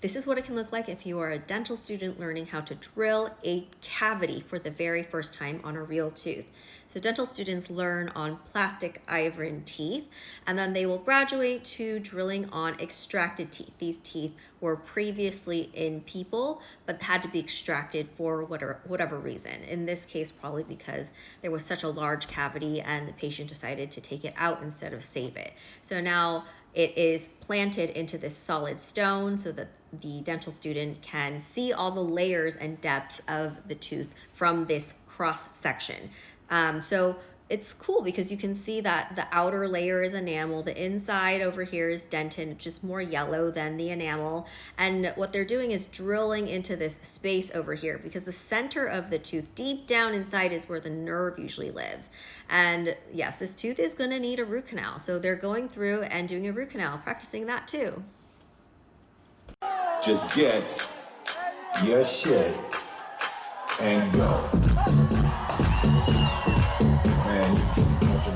this is what it can look like if you are a dental student learning how to drill a cavity for the very first time on a real tooth. So dental students learn on plastic iron teeth, and then they will graduate to drilling on extracted teeth. These teeth were previously in people, but had to be extracted for whatever reason. In this case, probably because there was such a large cavity and the patient decided to take it out instead of save it. So now it is planted into this solid stone so that the dental student can see all the layers and depths of the tooth from this cross section. So it's cool because you can see that the outer layer is enamel, the inside over here is dentin, just more yellow than the enamel. And what they're doing is drilling into this space over here because the center of the tooth deep down inside is where the nerve usually lives. And yes, this tooth is going to need a root canal. So they're going through and doing a root canal, practicing that too. Just get your shit and go.